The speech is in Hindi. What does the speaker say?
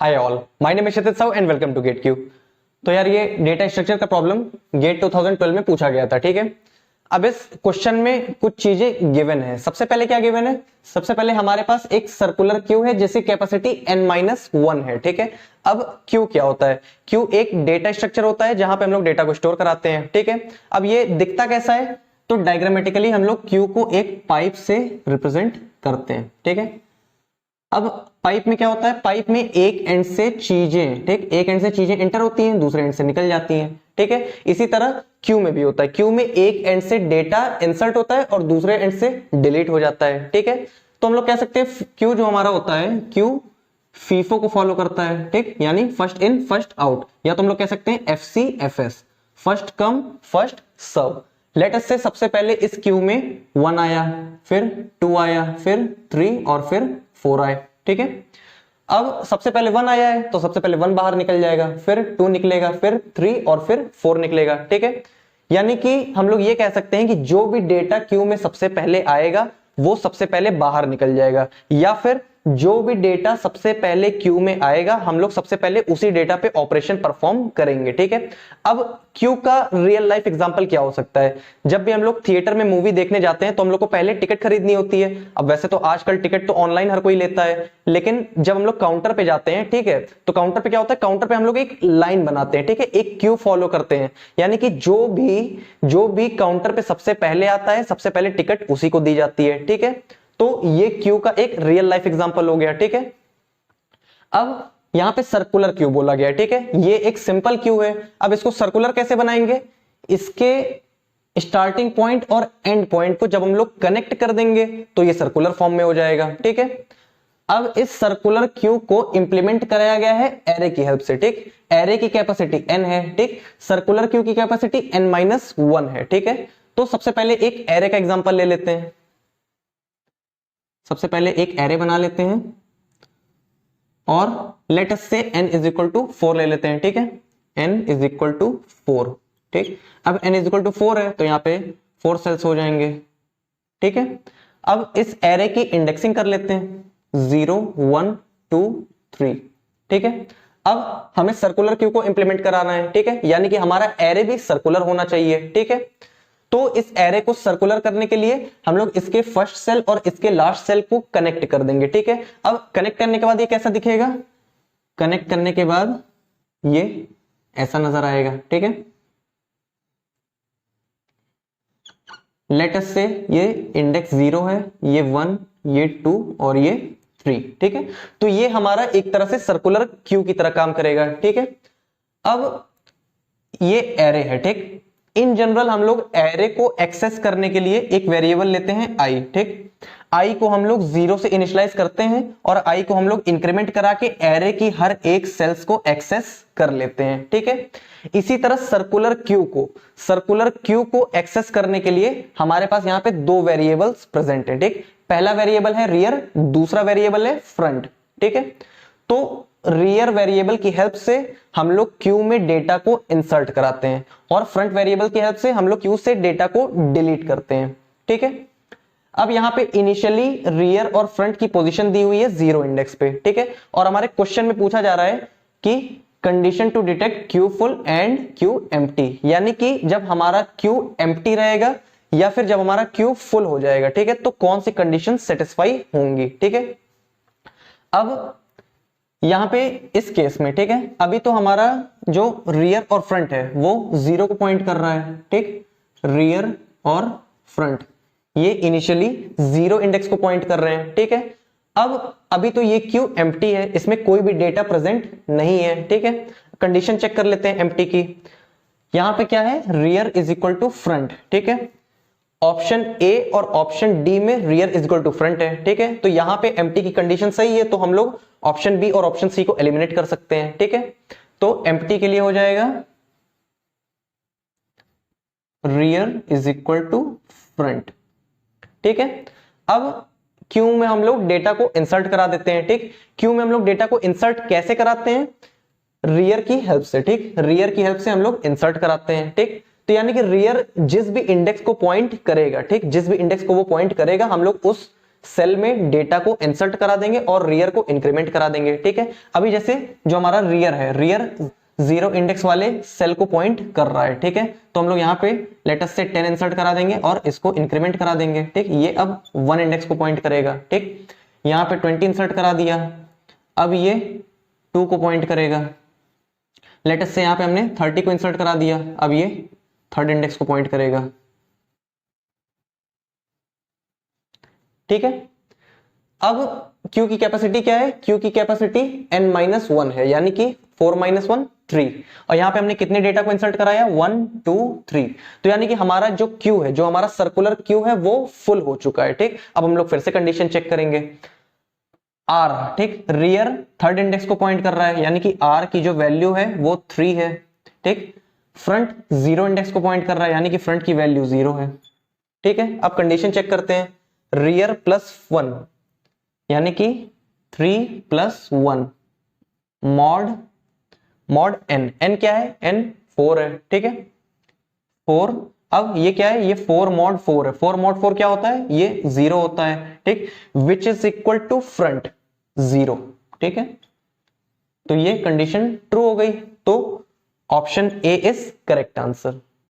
Hi all, my name is Kshitij Sahu and welcome to GATE Q. तो यार ये डेटा स्ट्रक्चर का प्रॉब्लम गेट 2012 में पूछा गया था, ठीक है। अब इस क्वेश्चन में कुछ चीजें गिवन है। सबसे पहले क्या गिवन है? सबसे पहले हमारे पास एक सर्कुलर क्यू है जिसकी कैपेसिटी n-1 है, ठीक है। अब क्यू क्या होता है? क्यू एक डेटा स्ट्रक्चर होता है जहां पे हम लोग डेटा को स्टोर कराते हैं, ठीक है। अब ये दिखता कैसा है? तो डायग्रामेटिकली हम लोग क्यू को एक पाइप से रिप्रेजेंट करते हैं, ठीक है। अब पाइप में क्या होता है? पाइप में एक एंड से चीजें, ठीक, एक एंड से चीजें एंटर होती हैं, दूसरे एंड से निकल जाती हैं, ठीक है। इसी तरह क्यू में भी होता है। क्यू में एक एंड से डेटा इंसर्ट होता है और दूसरे एंड से डिलीट हो जाता है, ठीक है। तो हम लोग कह सकते हैं क्यू जो हमारा होता है, क्यू फीफो को फॉलो करता है, ठीक, यानी फर्स्ट इन फर्स्ट आउट, या तो हम लोग कह सकते हैं FCFS, first come first serve. Let us से सबसे पहले इस क्यू में 1 आया, फिर 2 आया, फिर 3 और फिर 4 आए, ठीक है। अब सबसे पहले 1 आया है तो सबसे पहले 1 बाहर निकल जाएगा, फिर 2 निकलेगा, फिर 3 और फिर 4 निकलेगा, ठीक है। यानी कि हम लोग ये कह सकते हैं कि जो भी डेटा क्यू में सबसे पहले आएगा वो सबसे पहले बाहर निकल जाएगा, या फिर जो भी डेटा सबसे पहले क्यू में आएगा हम लोग सबसे पहले उसी डेटा पे ऑपरेशन परफॉर्म करेंगे, ठीक है। अब क्यू का रियल लाइफ एग्जांपल क्या हो सकता है? जब भी हम लोग थिएटर में मूवी देखने जाते हैं तो हम लोग को पहले टिकट खरीदनी होती है। अब वैसे तो आजकल टिकट तो ऑनलाइन हर कोई लेता है, लेकिन जब हम लोग काउंटर पे जाते हैं, ठीक है, तो काउंटर पे क्या होता है? काउंटर पे हम लोग एक लाइन बनाते हैं, ठीक है, एक क्यू फॉलो करते हैं। यानी कि जो भी काउंटर पे सबसे पहले आता है सबसे पहले टिकट उसी को दी जाती है, ठीक है। तो ये क्यू का एक रियल लाइफ एग्जांपल हो गया, ठीक है। अब यहां पे सर्कुलर क्यू बोला गया है, ठीक है। ये एक सिंपल क्यू है। अब इसको सर्कुलर कैसे बनाएंगे? इसके स्टार्टिंग पॉइंट और एंड पॉइंट को जब हम लोग कनेक्ट कर देंगे तो ये सर्कुलर फॉर्म में हो जाएगा, ठीक है। अब इस सर्कुलर क्यू को इंप्लीमेंट कराया गया है एरे की हेल्प से, ठीक। एरे की कैपेसिटी n है, ठीक। सर्कुलर क्यू की कैपेसिटी n-1 है, ठीक है। तो सबसे पहले एक एरे का एग्जांपल ले लेते हैं। सबसे पहले एक एरे बना लेते हैं और लेट अस से n इज इक्वल टू 4 ले लेते हैं, ठीक है। n इज इक्वल टू 4, ठीक। अब n इज इक्वल टू 4 है तो यहाँ पे 4 सेल्स हो जाएंगे, ठीक है। अब इस एरे की इंडेक्सिंग कर लेते हैं 0 1 2 3, ठीक है। अब हमें सर्कुलर क्यू को इंप्लीमेंट कराना है, ठीक है, यानी कि हमारा एरे भी सर्कुलर होना चाहिए, ठीक है। तो इस एरे को सर्कुलर करने के लिए हम लोग इसके फर्स्ट सेल और इसके लास्ट सेल को कनेक्ट कर देंगे, ठीक है। अब कनेक्ट करने के बाद ये कैसा दिखेगा? कनेक्ट करने के बाद ये ऐसा नजर आएगा, ठीक है। लेट अस से ये इंडेक्स 0 है, ये 1, ये 2 और ये 3, ठीक है। तो ये हमारा एक तरह से सर्कुलर क्यू की तरह काम करेगा, ठीक है। अब ये एरे है, ठीक। इन जनरल हम लोग एरे को एक्सेस करने के लिए एक वेरिएबल लेते हैं i, ठीक। i को हम लोग 0 से इनिशियलाइज करते हैं और i को हम लोग इंक्रीमेंट करा के एरे की हर एक सेल्स को एक्सेस कर लेते हैं, ठीक है। इसी तरह सर्कुलर क्यू को एक्सेस करने के लिए हमारे पास यहाँ पे 2 वेरिएबल्स प्रेजेंट है, ठीक। पहला वेरिएबल है रियर, दूसरा वेरिएबल है फ्रंट, ठीक है। तो रियर वेरिएबल की हेल्प से हम लोग क्यू में डेटा को इंसर्ट कराते हैं और फ्रंट वेरिएबल की हेल्प से हम लोग क्यू से डेटा को डिलीट करते हैं, ठीक है। अब यहां पे इनिशियली रियर और फ्रंट की पोजीशन दी हुई है 0 इंडेक्स पे, ठीक है। और हमारे क्वेश्चन में पूछा जा रहा है कि condition to detect queue full and queue empty, यानी कि जब हमारा क्यू एम्प्टी रहेगा या फिर जब हमारा क्यू फुल हो जाएगा, ठीक है, तो कौन सी कंडीशन सेटिस्फाई होंगी, ठीक है। अब यहां पे इस केस में, ठीक है, अभी तो हमारा जो रियर और फ्रंट है वो 0 को पॉइंट कर रहा है, ठीक। रियर और फ्रंट ये इनिशियली 0 इंडेक्स को पॉइंट कर रहे हैं, ठीक है। अब अभी तो ये क्यू एम्प्टी है, इसमें कोई भी डेटा प्रेजेंट नहीं है, ठीक है। कंडीशन चेक कर लेते हैं एम्प्टी की। यहां पे क्या है? Rear is equal to front, ठीक है। ऑप्शन ए और ऑप्शन डी में rear is equal to front है, ठीक है। तो यहां पे एम्प्टी की कंडीशन सही है तो हम लोग ऑप्शन बी और ऑप्शन सी को एलिमिनेट कर सकते हैं, ठीक है। तो एम्प्टी के लिए हो जाएगा rear is equal to front, ठीक है। अब क्यू में हम लोग डेटा को इंसर्ट करा देते हैं, ठीक। क्यू में हम लोग डेटा को इंसर्ट कैसे कराते हैं? रियर की हेल्प से, ठीक। रियर की हेल्प से हम लोग इंसर्ट कराते हैं, ठीक। तो यानी कि रियर जिस भी इंडेक्स को पॉइंट करेगा, ठीक, जिस भी इंडेक्स को वो पॉइंट करेगा हम लोग उस सेल में डेटा को इंसर्ट करा देंगे और रियर को इंक्रीमेंट करा देंगे, ठीक है। अभी जैसे जो हमारा रियर है, रियर 0 इंडेक्स वाले सेल को पॉइंट कर रहा है, ठीक है। तो हम लोग यहाँ पे लेटस से 10 इंसर्ट करा देंगे और इसको इंक्रीमेंट करा देंगे, ठीक। ये अब 1 इंडेक्स को पॉइंट करेगा, ठीक। यहाँ पे 20 इंसर्ट करा दिया, अब ये 2 को पॉइंट करेगा। लेटस से यहाँ पे हमने 30 को इंसर्ट करा दिया, अब ये 3rd इंडेक्स को पॉइंट करेगा, ठीक है। अब Q की कैपेसिटी क्या है? Q की कैपेसिटी n-1 है, यानी कि 4 - 1 3, और यहां पे हमने कितने डेटा को इंसर्ट कराया? 1 2 3। तो यानी कि हमारा जो Q है, जो हमारा सर्कुलर Q है, वो फुल हो चुका है, ठीक। अब हम लोग फिर से कंडीशन चेक करेंगे। R, ठीक, रियर 3rd इंडेक्स को पॉइंट कर रहा है, यानी कि R की जो वैल्यू है वो 3 है, ठीक। फ्रंट 0 इंडेक्स को पॉइंट कर रहा है, यानी कि फ्रंट की वैल्यू 0 है, ठीक है। अब कंडीशन चेक करते हैं। रियर +1 यानी कि 3 + 1 मॉड n क्या है? n 4 है, ठीक है, 4। अब ये क्या है? ये 4 mod 4 है। 4 mod 4 क्या होता है? ये 0 होता है, ठीक। Which is equal to front 0, ठीक है। तो ये कंडीशन ट्रू हो गई, तो option A is correct answer.